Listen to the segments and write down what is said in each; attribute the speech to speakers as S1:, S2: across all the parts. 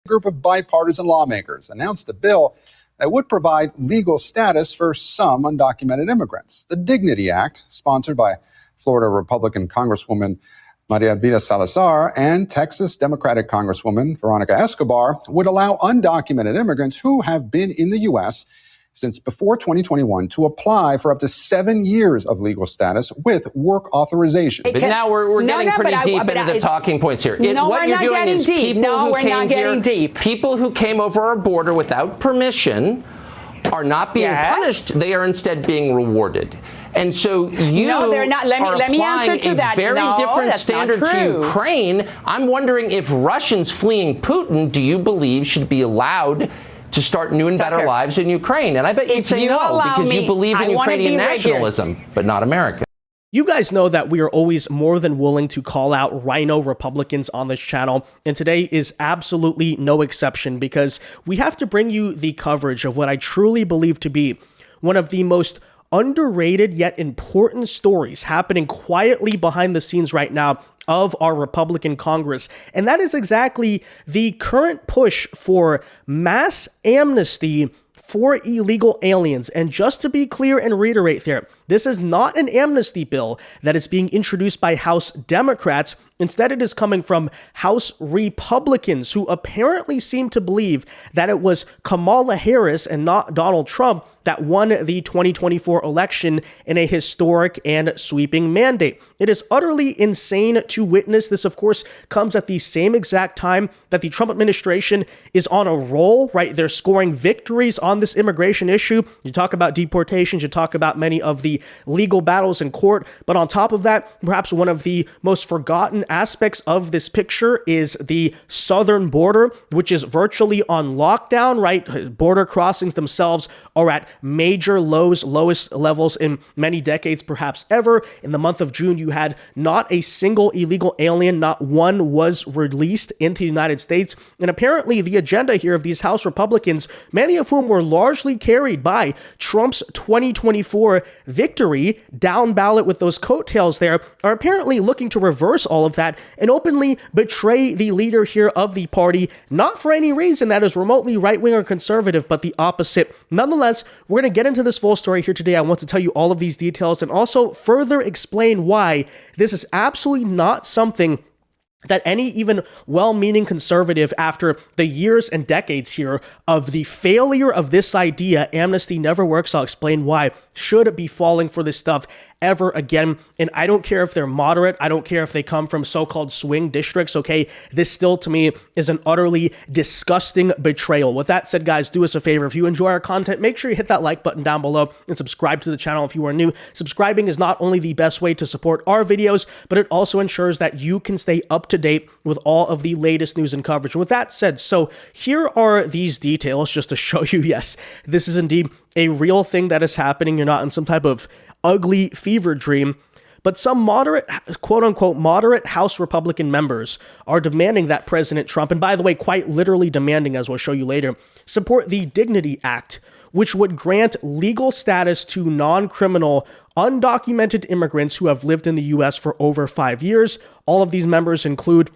S1: group of bipartisan lawmakers announced a bill that would provide legal status for some undocumented immigrants. The Dignity Act, sponsored by Florida Republican Congresswoman Maria Salazar and Texas Democratic Congresswoman Veronica Escobar, would allow undocumented immigrants who have been in the U.S. since before 2021 to apply for up to 7 years of legal status with work authorization.
S2: But now we're getting pretty deep into the talking points here. What you're doing is people who came over our border without permission are not being punished. They are instead being rewarded. And so you
S3: they're not. Let me answer to that.
S2: a very different standard to Ukraine. I'm wondering if Russians fleeing Putin, do you believe, should be allowed to start new and better lives in Ukraine? And I bet you'd say no, because you believe in Ukrainian nationalism, but not American.
S4: You guys know that we are always more than willing to call out RINO Republicans on this channel, and today is absolutely no exception, because we have to bring you the coverage of what I truly believe to be one of the most underrated yet important stories happening quietly behind the scenes right now of our Republican Congress. And that is exactly the current push for mass amnesty for illegal aliens. And just to be clear and reiterate there, this is not an amnesty bill that is being introduced by House Democrats. Instead, it is coming from House Republicans, who apparently seem to believe that it was Kamala Harris and not Donald Trump that won the 2024 election in a historic and sweeping mandate. It is utterly insane to witness. This, of course, comes at the same exact time that the Trump administration is on a roll, right? They're scoring victories on this immigration issue. You talk about deportations, you talk about many of the legal battles in court, but on top of that, perhaps one of the most forgotten aspects of this picture is the southern border, which is virtually on lockdown, right? Border crossings themselves are at major lowest levels in many decades, perhaps ever. In the month of June, you had not a single illegal alien, not one was released into the United States. And apparently the agenda here of these House Republicans, many of whom were largely carried by Trump's 2024 victory, down ballot with those coattails there, are apparently looking to reverse all of that and openly betray the leader here of the party, not for any reason that is remotely right-wing or conservative, but the opposite. Nonetheless, we're going to get into this full story here today. I want to tell you all of these details and also further explain why this is absolutely not something that any even well-meaning conservative, after the years and decades here of the failure of this idea, amnesty never works, I'll explain why, should be falling for this stuff ever again. And I don't care if they're moderate. I don't care if they come from so-called swing districts, okay? This still, to me, is an utterly disgusting betrayal. With that said, guys, do us a favor. If you enjoy our content, make sure you hit that like button down below and subscribe to the channel if you are new. Subscribing is not only the best way to support our videos, but it also ensures that you can stay up to date with all of the latest news and coverage. With that said, so here are these details just to show you, yes, this is indeed a real thing that is happening. You're not in some type of ugly fever dream. But some moderate, quote-unquote, moderate House Republican members are demanding that President Trump, and by the way, quite literally demanding, as we'll show you later, support the Dignity Act, which would grant legal status to non-criminal, undocumented immigrants who have lived in the U.S. for over 5 years. All of these members include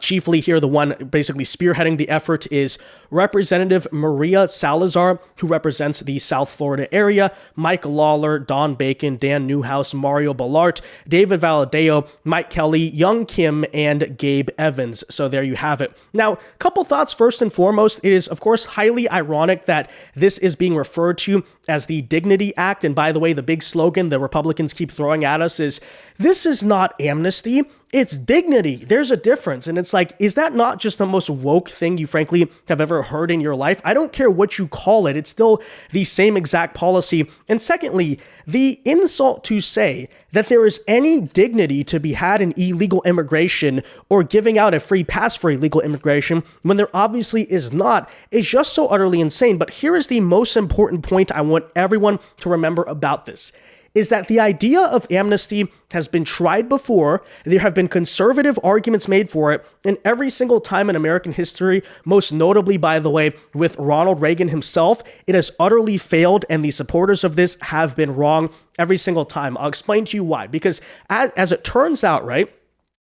S4: chiefly here, the one basically spearheading the effort is Representative Maria Salazar, who represents the South Florida area, Mike Lawler, Don Bacon, Dan Newhouse, Mario Ballart, David Valadeo, Mike Kelly, Young Kim, and Gabe Evans. So there you have it. Now, a couple thoughts first and foremost. It is, of course, highly ironic that this is being referred to as the Dignity Act. And by the way, the big slogan the Republicans keep throwing at us is, this is not amnesty, it's dignity. There's a difference. And it's like, is that not just the most woke thing you frankly have ever heard in your life? I don't care what you call it. It's still the same exact policy. And secondly, the insult to say that there is any dignity to be had in illegal immigration or giving out a free pass for illegal immigration when there obviously is not is just so utterly insane. But here is the most important point I want everyone to remember about this, is that the idea of amnesty has been tried before. There have been conservative arguments made for it, and every single time in American history, most notably, by the way, with Ronald Reagan himself, it has utterly failed, and the supporters of this have been wrong every single time. I'll explain to you why. Because as it turns out, right,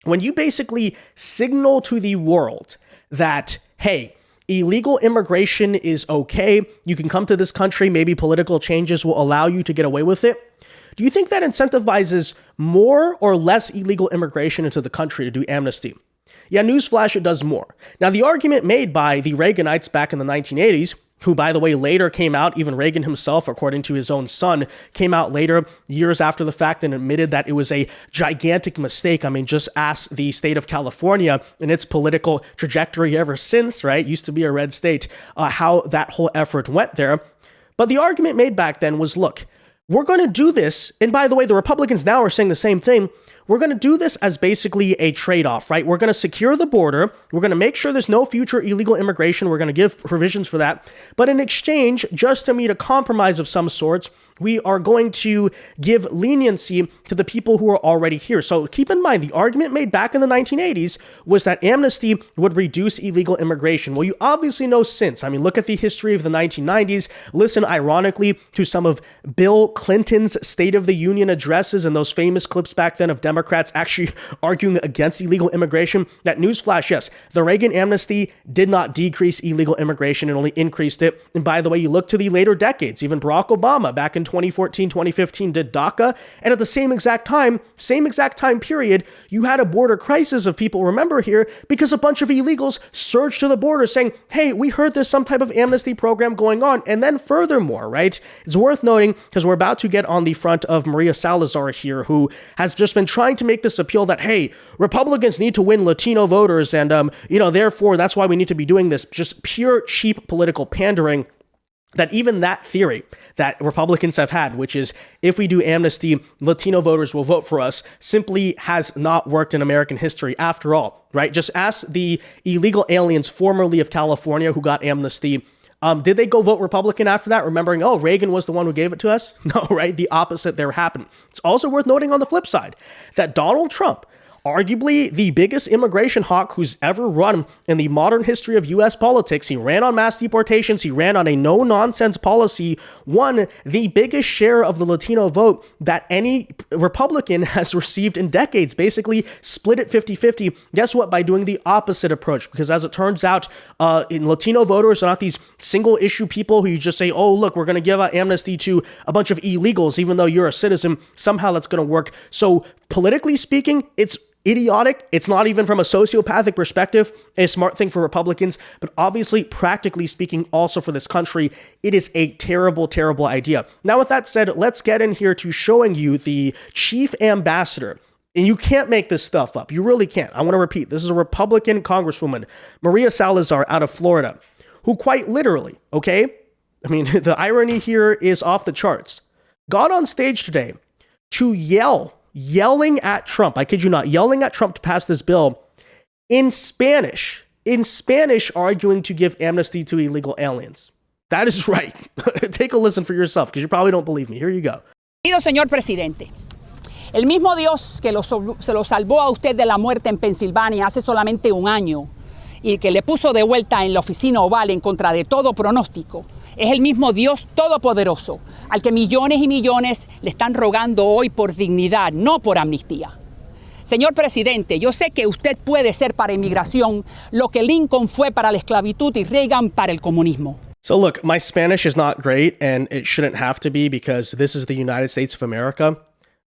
S4: when you basically signal to the world that, hey, illegal immigration is okay. You can come to this country. Maybe political changes will allow you to get away with it. Do you think that incentivizes more or less illegal immigration into the country to do amnesty? Yeah, newsflash, it does more. Now, the argument made by the Reaganites back in the 1980s, who, by the way, later came out, even Reagan himself, according to his own son, came out later, years after the fact, and admitted that it was a gigantic mistake. I mean, just ask the state of California and its political trajectory ever since, right? Used to be a red state, how that whole effort went there. But the argument made back then was, look, we're going to do this. And by the way, the Republicans now are saying the same thing. We're going to do this as basically a trade-off, right? We're going to secure the border. We're going to make sure there's no future illegal immigration. We're going to give provisions for that. But in exchange, just to meet a compromise of some sorts, we are going to give leniency to the people who are already here. So keep in mind, the argument made back in the 1980s was that amnesty would reduce illegal immigration. Well, you obviously know since. I mean, look at the history of the 1990s. Listen, ironically, to some of Bill Clinton's State of the Union addresses and those famous clips back then of Democrats actually arguing against illegal immigration. That newsflash, yes, the Reagan amnesty did not decrease illegal immigration, it only increased it. And by the way, you look to the later decades, even Barack Obama back in 2014, 2015 did DACA. And at the same exact time period, you had a border crisis of people, remember here, because a bunch of illegals surged to the border saying, hey, we heard there's some type of amnesty program going on. And then furthermore, right, it's worth noting, because we're about to get on the front of Maria Salazar here, who has just been trying to make this appeal that, hey, Republicans need to win Latino voters. And, therefore, that's why we need to be doing this. Just pure, cheap political pandering. That even that theory that Republicans have had, which is if we do amnesty, Latino voters will vote for us, simply has not worked in American history after all, right? Just ask the illegal aliens formerly of California who got amnesty. Did they go vote Republican after that? Remembering, Reagan was the one who gave it to us? No, right? The opposite there happened. It's also worth noting on the flip side that Donald Trump, arguably the biggest immigration hawk who's ever run in the modern history of U.S. politics. He ran on mass deportations. He ran on a no-nonsense policy, won the biggest share of the Latino vote that any Republican has received in decades, basically split it 50-50. Guess what? By doing the opposite approach, because as it turns out, in Latino voters are not these single-issue people who you just say, oh, look, we're going to give out amnesty to a bunch of illegals, even though you're a citizen. Somehow that's going to work. So politically speaking, it's idiotic. It's not even from a sociopathic perspective a smart thing for Republicans, but obviously, practically speaking, also for this country, it is a terrible, terrible idea. Now, with that said, let's get in here to showing you the chief ambassador. And you can't make this stuff up. You really can't. I want to repeat, this is a Republican Congresswoman, Maria Salazar out of Florida, who quite literally, okay? I mean, the irony here is off the charts. Got on stage today to yelling at Trump, I kid you not, yelling at Trump to pass this bill in Spanish, arguing to give amnesty to illegal aliens. That is right. Take a listen for yourself, because you probably don't believe me. Here you go.
S3: Señor presidente, el mismo Dios que se lo salvó a usted de la muerte en Pensilvania hace solamente un año y que le puso de vuelta en la oficina oval en contra de todo pronóstico, es el mismo Dios todopoderoso al que millones y millones le están rogando hoy por dignidad, no por amnistía. Señor presidente, yo sé que usted puede ser para inmigración lo que Lincoln fue para la esclavitud y Reagan para el comunismo.
S4: So look, my Spanish is not great, and it shouldn't have to be because this is the United States of America.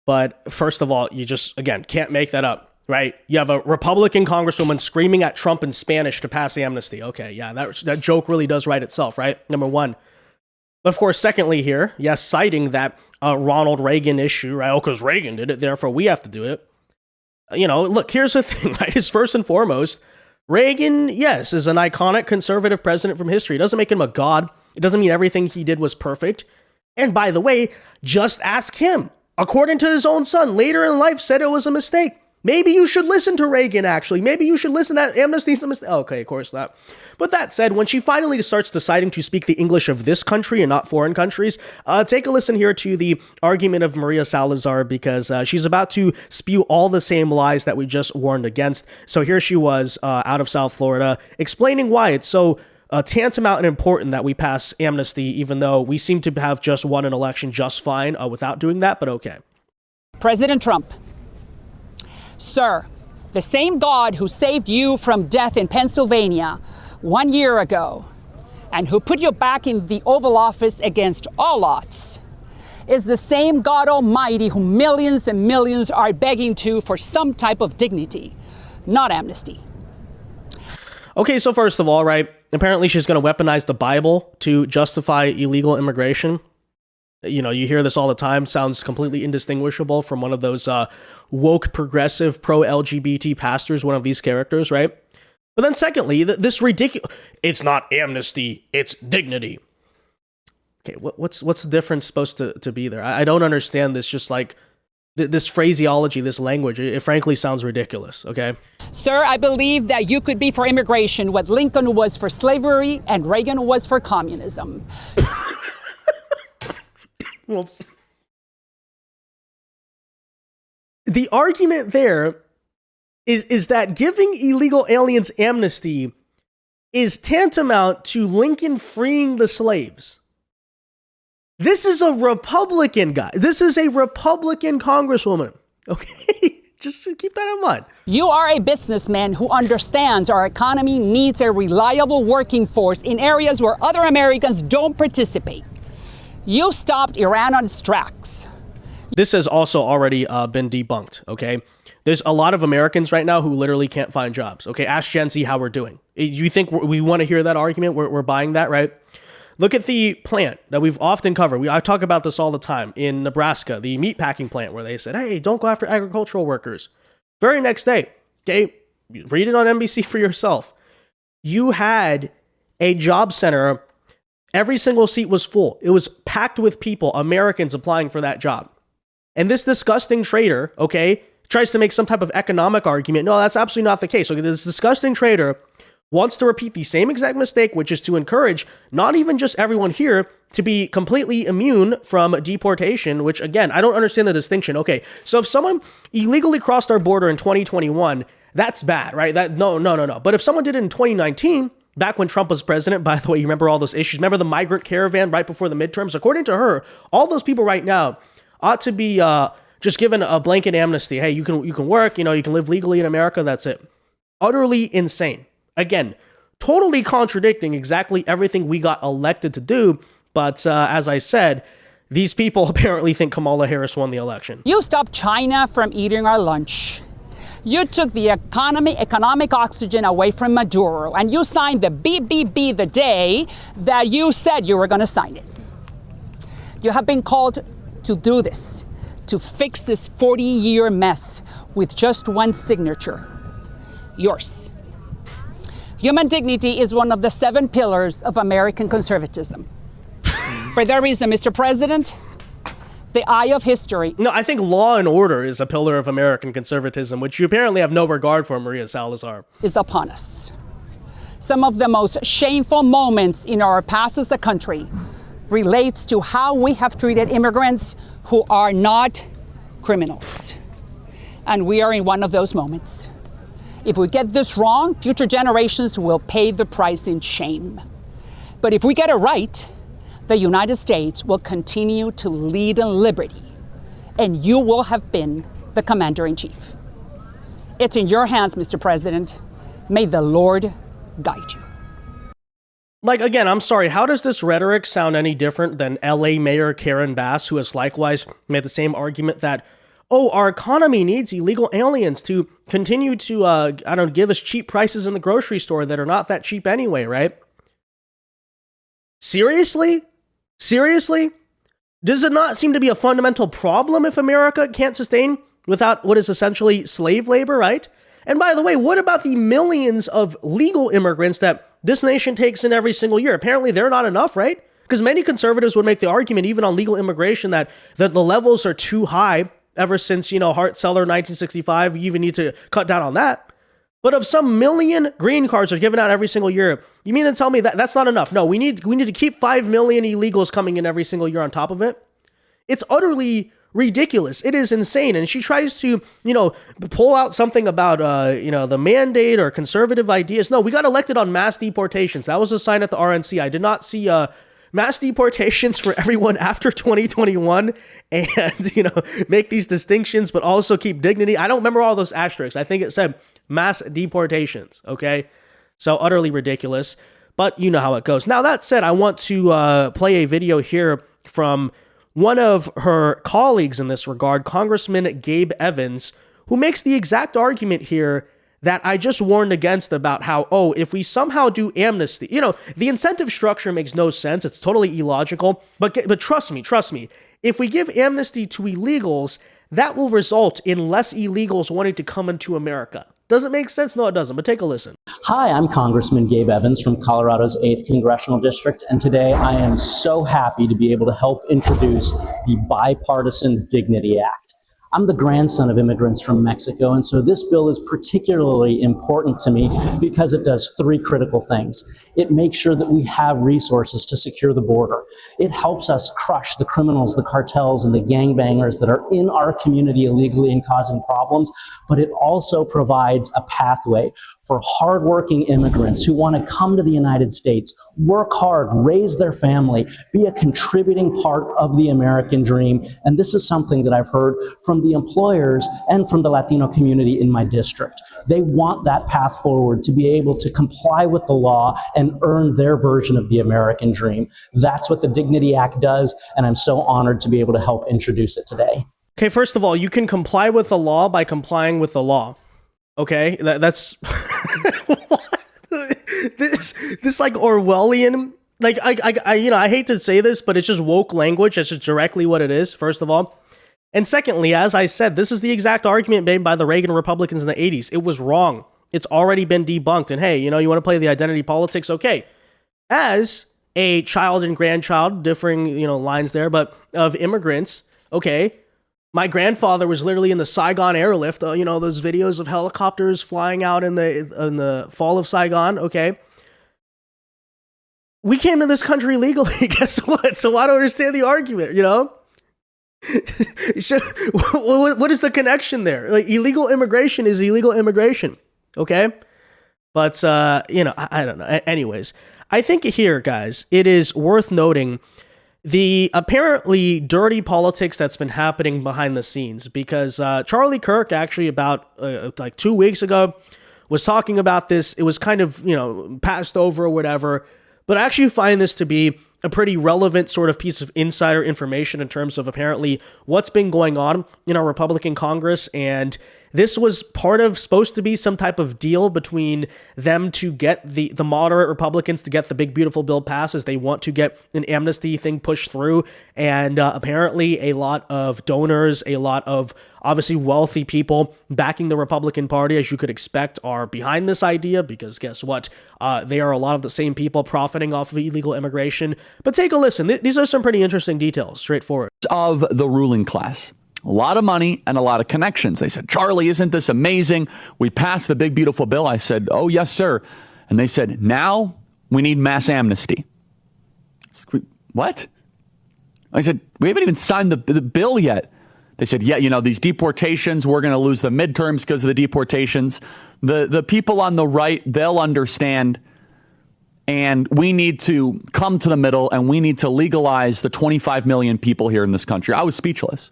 S4: But first of all, you just, again, can't make that up. Right? You have a Republican Congresswoman screaming at Trump in Spanish to pass the amnesty. Okay, yeah, that joke really does write itself, right? Number one. But of course, secondly here, yes, citing that Ronald Reagan issue, right? Oh, because Reagan did it, therefore we have to do it. Look, here's the thing, right? Is first and foremost, Reagan, yes, is an iconic conservative president from history. It doesn't make him a god. It doesn't mean everything he did was perfect. And by the way, just ask him. According to his own son, later in life said it was a mistake. Maybe you should listen to Reagan, actually. Maybe you should listen to amnesty. Okay, of course not. But that said, when she finally starts deciding to speak the English of this country and not foreign countries, take a listen here to the argument of Maria Salazar, because she's about to spew all the same lies that we just warned against. So here she was out of South Florida explaining why it's so tantamount and important that we pass amnesty, even though we seem to have just won an election just fine without doing that, but okay.
S3: President Trump. Sir, the same God who saved you from death in Pennsylvania 1 year ago and who put you back in the Oval Office against all odds is the same God Almighty who millions and millions are begging to for some type of dignity, not amnesty.
S4: Okay, so first of all, right, apparently she's going to weaponize the Bible to justify illegal immigration. You know, you hear this all the time, sounds completely indistinguishable from one of those woke, progressive, pro-LGBT pastors, one of these characters, right? But then secondly, this ridiculous, it's not amnesty, it's dignity. Okay, what's the difference supposed to be there? I don't understand this, just like this phraseology, this language. It frankly sounds ridiculous, okay?
S3: Sir, I believe that you could be for immigration what Lincoln was for slavery and Reagan was for communism.
S4: Whoops. The argument there is that giving illegal aliens amnesty is tantamount to Lincoln freeing the slaves. This is a Republican guy. This is a Republican congresswoman. Okay? Just keep that in mind.
S3: You are a businessman who understands our economy needs a reliable working force in areas where other Americans don't participate. You stopped Iran on its tracks.
S4: This has also already been debunked, okay? There's a lot of Americans right now who literally can't find jobs, okay? Ask Gen Z how we're doing. You think we want to hear that argument? We're buying that, right? Look at the plant that we've often covered. I talk about this all the time in Nebraska, the meatpacking plant where they said, hey, don't go after agricultural workers. Very next day, okay, read it on NBC for yourself. You had a job center. Every single seat was full. It was packed with people, Americans applying for that job. And this disgusting trader, okay, tries to make some type of economic argument. No, that's absolutely not the case. Okay, this disgusting trader wants to repeat the same exact mistake, which is to encourage not even just everyone here to be completely immune from deportation, which again, I don't understand the distinction. Okay, so if someone illegally crossed our border in 2021, that's bad, right? No. But if someone did it in 2019, back when Trump was president, by the way, you remember all those issues? Remember the migrant caravan right before the midterms? According to her, all those people right now ought to be just given a blanket amnesty. Hey, you can work, you can live legally in America. That's it. Utterly insane. Again, totally contradicting exactly everything we got elected to do. But as I said, these people apparently think Kamala Harris won the election.
S3: You stopped China from eating our lunch. You took the economic oxygen away from Maduro, and you signed the BBB the day that you said you were going to sign it. You have been called to do this, to fix this 40-year mess with just one signature, yours. Human dignity is one of the 7 pillars of American conservatism. For that reason, Mr. President, the eye of history.
S4: No, I think law and order is a pillar of American conservatism, which you apparently have no regard for, Maria Salazar.
S3: Is upon us. Some of the most shameful moments in our past as a country relates to how we have treated immigrants who are not criminals. And we are in one of those moments. If we get this wrong, future generations will pay the price in shame. But if we get it right, the United States will continue to lead in liberty, and you will have been the commander-in-chief. It's in your hands, Mr. President. May the Lord guide you.
S4: Like, again, I'm sorry, how does this rhetoric sound any different than LA Mayor Karen Bass, who has likewise made the same argument that, oh, our economy needs illegal aliens to continue to, give us cheap prices in the grocery store that are not that cheap anyway, right? Seriously? Seriously? Does it not seem to be a fundamental problem if America can't sustain without what is essentially slave labor, right? And by the way, what about the millions of legal immigrants that this nation takes in every single year? Apparently they're not enough, right? Because many conservatives would make the argument, even on legal immigration, that the levels are too high. Ever since, Hart-Celler 1965, you even need to cut down on that. But if some million green cards are given out every single year, you mean to tell me that that's not enough? No, we need to keep 5 million illegals coming in every single year on top of it. It's utterly ridiculous. It is insane. And she tries to, pull out something about, the mandate or conservative ideas. No, we got elected on mass deportations. That was a sign at the RNC. I did not see mass deportations for everyone after 2021 and, make these distinctions, but also keep dignity. I don't remember all those asterisks. I think it said mass deportations. Okay. So utterly ridiculous, but you know how it goes. Now, that said, I want to play a video here from one of her colleagues in this regard, Congressman Gabe Evans, who makes the exact argument here that I just warned against about how, oh, if we somehow do amnesty, the incentive structure makes no sense. It's totally illogical. But trust me, if we give amnesty to illegals, that will result in less illegals wanting to come into America. Does it make sense? No, it doesn't, but take a listen.
S5: Hi, I'm Congressman Gabe Evans from Colorado's 8th Congressional District, and today I am so happy to be able to help introduce the Bipartisan Dignity Act. I'm the grandson of immigrants from Mexico, and so this bill is particularly important to me because it does three critical things. It makes sure that we have resources to secure the border. It helps us crush the criminals, the cartels, and the gangbangers that are in our community illegally and causing problems, but it also provides a pathway for hardworking immigrants who want to come to the United States, work hard, raise their family, be a contributing part of the American dream. And this is something that I've heard from the employers and from the Latino community in my district. They want that path forward to be able to comply with the law and earn their version of the American dream. That's what the Dignity Act does, and I'm so honored to be able to help introduce it today.
S4: Okay, first of all, you can comply with the law by complying with the law. Okay, that's this like Orwellian. Like I hate to say this, but it's just woke language. That's just directly what it is. First of all, and secondly, as I said, this is the exact argument made by the Reagan Republicans in the 80s. It was wrong. It's already been debunked. And hey, you want to play the identity politics? Okay, as a child and grandchild, differing lines there, but of immigrants. Okay. My grandfather was literally in the Saigon airlift, those videos of helicopters flying out in the fall of Saigon, okay? We came to this country legally, guess what? So I don't understand the argument, So, what is the connection there? Like, illegal immigration is illegal immigration, okay? But, I don't know. Anyways, I think here, guys, it is worth noting the apparently dirty politics that's been happening behind the scenes, because Charlie Kirk actually about like 2 weeks ago was talking about this. It was kind of, passed over or whatever, but I actually find this to be a pretty relevant sort of piece of insider information in terms of apparently what's been going on in our Republican Congress. And this was supposed to be some type of deal between them to get the moderate Republicans to get the big, beautiful bill passed, as they want to get an amnesty thing pushed through. And apparently a lot of donors, a lot of obviously wealthy people backing the Republican Party, as you could expect, are behind this idea, because guess what? They are a lot of the same people profiting off of illegal immigration. But take a listen. These are some pretty interesting details, straightforward.
S6: Of the ruling class. A lot of money and a lot of connections. They said, Charlie, isn't this amazing? We passed the big, beautiful bill. I said, oh, yes, sir. And they said, now we need mass amnesty. What? I said, we haven't even signed the bill yet. They said, yeah, these deportations, we're going to lose the midterms because of the deportations. The people on the right, they'll understand. And we need to come to the middle, and we need to legalize the 25 million people here in this country. I was speechless.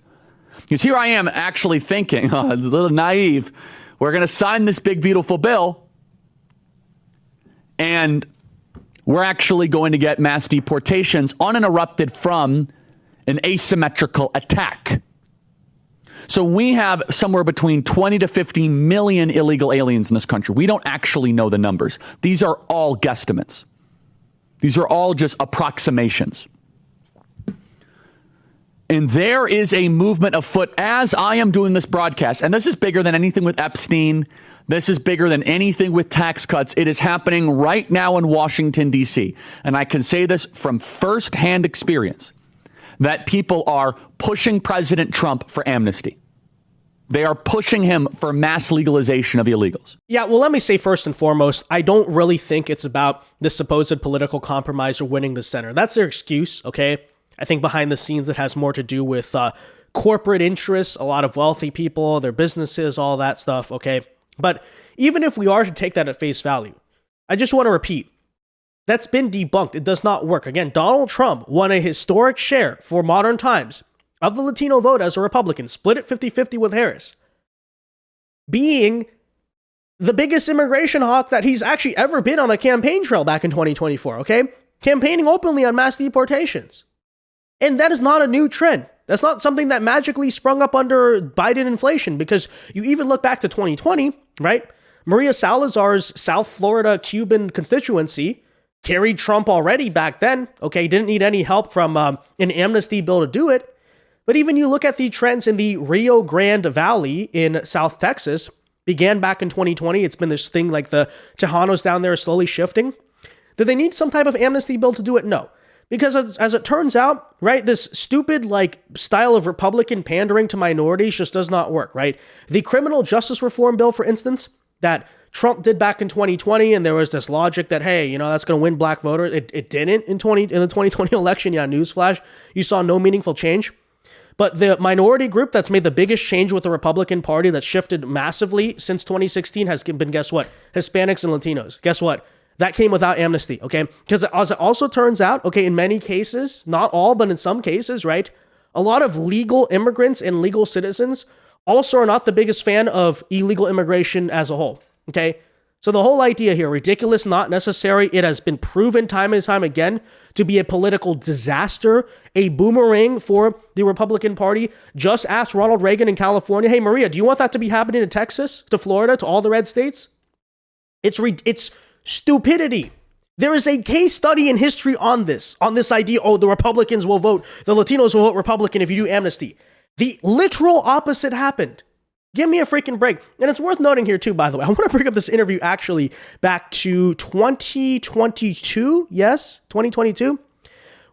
S6: Because here I am actually thinking, a little naive, we're going to sign this big, beautiful bill, and we're actually going to get mass deportations uninterrupted from an asymmetrical attack. So we have somewhere between 20 to 50 million illegal aliens in this country. We don't actually know the numbers. These are all guesstimates. These are all just approximations. And there is a movement afoot as I am doing this broadcast. And this is bigger than anything with Epstein. This is bigger than anything with tax cuts. It is happening right now in Washington, D.C. And I can say this from firsthand experience, that people are pushing President Trump for amnesty. They are pushing him for mass legalization of illegals.
S4: Yeah, well, let me say first and foremost, I don't really think it's about the supposed political compromise or winning the center. That's their excuse, okay? I think behind the scenes it has more to do with corporate interests, a lot of wealthy people, their businesses, all that stuff, okay? But even if we are to take that at face value, I just want to repeat, that's been debunked. It does not work. Again, Donald Trump won a historic share for modern times of the Latino vote as a Republican, split it 50-50 with Harris, being the biggest immigration hawk that he's actually ever been on a campaign trail back in 2024, okay? Campaigning openly on mass deportations. And that is not a new trend. That's not something that magically sprung up under Biden inflation, because you even look back to 2020, right? Maria Salazar's South Florida Cuban constituency carried Trump already back then, okay? Didn't need any help from an amnesty bill to do it. But even you look at the trends in the Rio Grande Valley in South Texas, began back in 2020. It's been this thing like the Tejanos down there slowly shifting. Do they need some type of amnesty bill to do it? No. Because as it turns out, right, this stupid like style of Republican pandering to minorities just does not work, right? The criminal justice reform bill, for instance, that Trump did back in 2020, and there was this logic that, hey, you know, that's going to win black voters. It didn't in the 2020 election. Yeah, newsflash. You saw no meaningful change. But the minority group that's made the biggest change with the Republican Party, that's shifted massively since 2016, has been, guess what? Hispanics and Latinos. Guess what? That came without amnesty, okay? Because as it also turns out, okay, in many cases, not all, but in some cases, right, a lot of legal immigrants and legal citizens also are not the biggest fan of illegal immigration as a whole, okay? So the whole idea here, ridiculous, not necessary, it has been proven time and time again to be a political disaster, a boomerang for the Republican Party. Just ask Ronald Reagan in California, hey, Maria, do you want that to be happening to Texas, to Florida, to all the red states? It's stupidity. There is a case study in history on this idea, oh, the Republicans will vote, the Latinos will vote Republican if you do amnesty. The literal opposite happened. Give me a freaking break. And it's worth noting here too, by the way, I want to bring up this interview actually back to 2022, yes, 2022,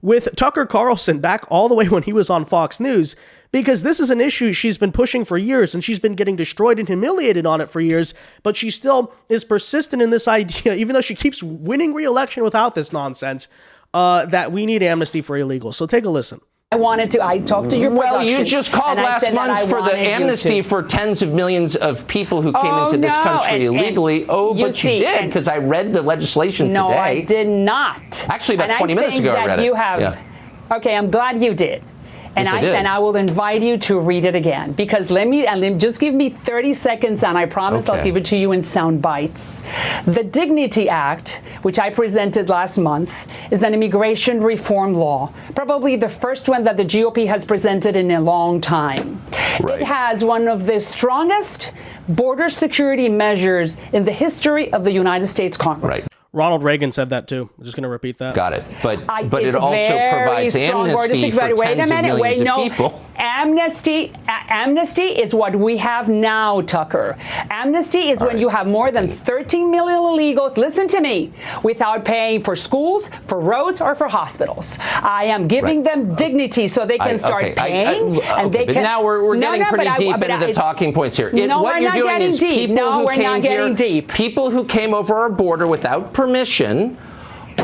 S4: with Tucker Carlson, back all the way when he was on Fox News, because this is an issue she's been pushing for years, and she's been getting destroyed and humiliated on it for years, but she still is persistent in this idea, even though she keeps winning re-election without this nonsense, that we need amnesty for illegals. So take a listen.
S3: I talked to your production.
S2: Well, you just called last month for the amnesty for tens of millions of people who came into this country illegally. But you did, because I read the legislation today.
S3: No, I did not.
S2: Actually, about 20 minutes ago, I read it.
S3: Okay, I'm glad you did. And I will invite you to read it again, because just give me 30 seconds, and I promise I'll give it to you in sound bites. The Dignity Act, which I presented last month, is an immigration reform law, probably the first one that the GOP has presented in a long time. Right. It has one of the strongest border security measures in the history of the United States Congress.
S2: Right.
S4: Ronald Reagan said that too. I'm just going to repeat that.
S2: Got it. But it also provides amnesty for tens of millions of people.
S3: Amnesty is what we have now, Tucker. Amnesty is when you have more than 13 million illegals, listen to me, without paying for schools, for roads, or for hospitals. I am giving them dignity so they can start paying. And they can.
S2: Now we're getting pretty deep into the talking points here. What you're doing is people who came over our border without permission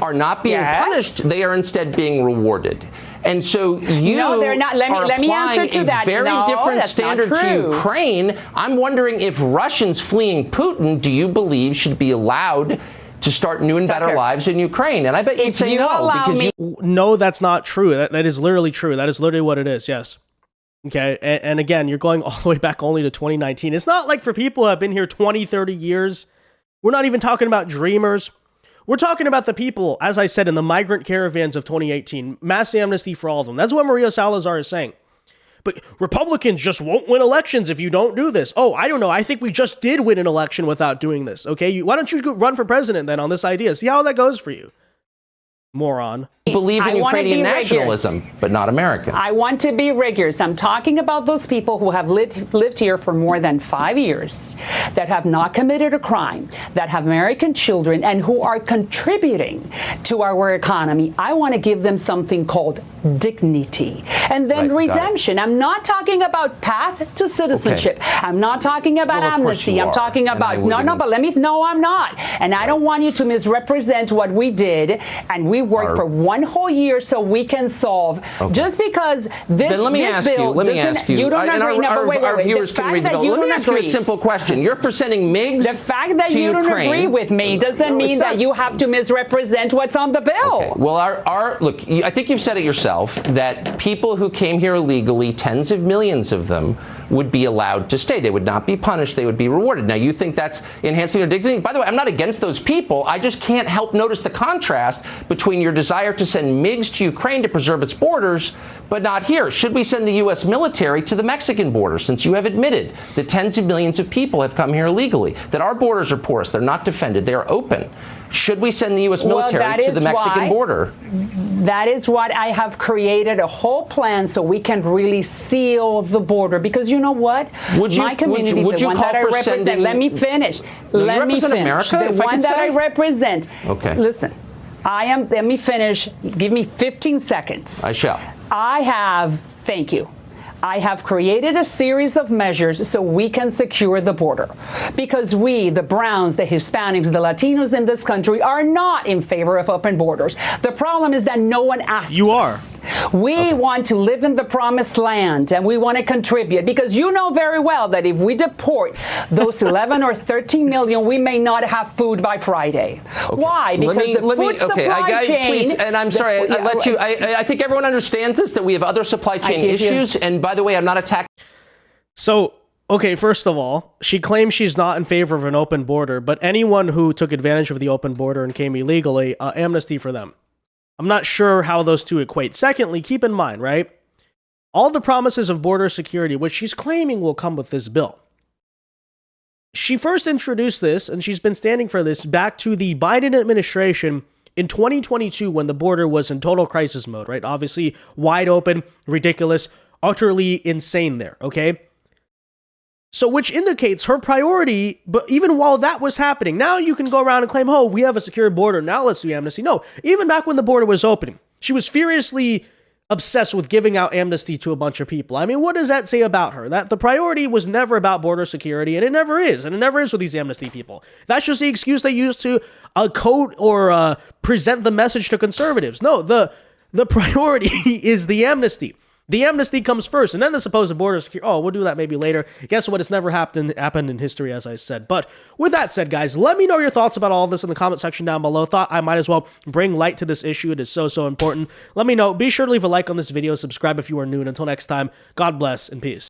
S2: are not being punished. They are instead being rewarded. And so you
S3: they're not. Let me answer to that.
S2: A very different standard to Ukraine. I'm wondering if Russians fleeing Putin, do you believe, should be allowed to start new and better lives in Ukraine? And I bet you'd say no.
S4: No, that's not true. That is literally true. That is literally what it is. Yes. Okay. And again, you're going all the way back only to 2019. It's not like for people who have been here 20, 30 years. We're not even talking about dreamers. We're talking about the people, as I said, in the migrant caravans of 2018. Mass amnesty for all of them. That's what Maria Salazar is saying. But Republicans just won't win elections if you don't do this. Oh, I don't know. I think we just did win an election without doing this. Okay, why don't you run for president then on this idea? See how that goes for you. Moron.
S2: Believe in Ukrainian nationalism, but not American.
S3: I want to be rigorous. I'm talking about those people who have lived here for more than 5 years, that have not committed a crime, that have American children, and who are contributing to our economy. I want to give them something called dignity. And then redemption. I'm not talking about path to citizenship. Okay. I'm not talking about amnesty. I'm talking about, I'm not. And I don't want you to misrepresent what we did. And we worked for 1 whole year so we can solve. Just because this
S2: then let me ask you. Let me ask you.
S3: You don't agree.
S2: Our viewers can read the bill. Let me ask you a simple question. You're for sending MiGs
S3: The fact that you don't agree with me doesn't mean that you have to misrepresent what's on the bill.
S2: Okay. Well, look, I think you've said it yourself that people who came here illegally, tens of millions of them, would be allowed to stay. They would not be punished. They would be rewarded. Now, you think that's enhancing their dignity? By the way, I'm not against those people. I just can't help notice the contrast between your desire to send MiGs to Ukraine to preserve its borders, but not here. Should we send the U.S. military to the Mexican border, since you have admitted that tens of millions of people have come here illegally, that our borders are porous, they're not defended, they are open? Should we send the U.S. military to the Mexican border?
S3: That is what I have created a whole plan so we can really seal the border. Because you know what? My community, the one that I represent, let me finish.
S2: Let me finish. America,
S3: the one that I represent.
S2: Okay.
S3: Listen, let me finish. Give me 15 seconds.
S2: I shall.
S3: Thank you. I have created a series of measures so we can secure the border, because we, the Browns, the Hispanics, the Latinos in this country, are not in favor of open borders. The problem is that no one asks us. We want to live in the promised land, and we want to contribute, because you know very well that if we deport those 11 or 13 million, we may not have food by Friday. Why? Because the food supply chain...
S2: Please, and I'm sorry, I think everyone understands this, that we have other supply chain issues, and by the way, I'm not attacking.
S4: So, okay, first of all, she claims she's not in favor of an open border, but anyone who took advantage of the open border and came illegally, amnesty for them. I'm not sure how those two equate. Secondly, keep in mind, right? All the promises of border security, which she's claiming will come with this bill. She first introduced this, and she's been standing for this, back to the Biden administration in 2022 when the border was in total crisis mode, right? Obviously, wide open, ridiculous, utterly insane there, okay? So which indicates her priority, but even while that was happening, now you can go around and claim, oh, we have a secure border, now let's do amnesty. No, even back when the border was open, she was furiously obsessed with giving out amnesty to a bunch of people. I mean, what does that say about her? That the priority was never about border security, and it never is with these amnesty people. That's just the excuse they use to code or present the message to conservatives. No, the priority is the amnesty. The amnesty comes first, and then the supposed border security. Oh, we'll do that maybe later. Guess what? It's never happened in history, as I said. But with that said, guys, let me know your thoughts about all of this in the comment section down below. Thought I might as well bring light to this issue. It is so important. Let me know. Be sure to leave a like on this video. Subscribe if you are new. And until next time, God bless and peace.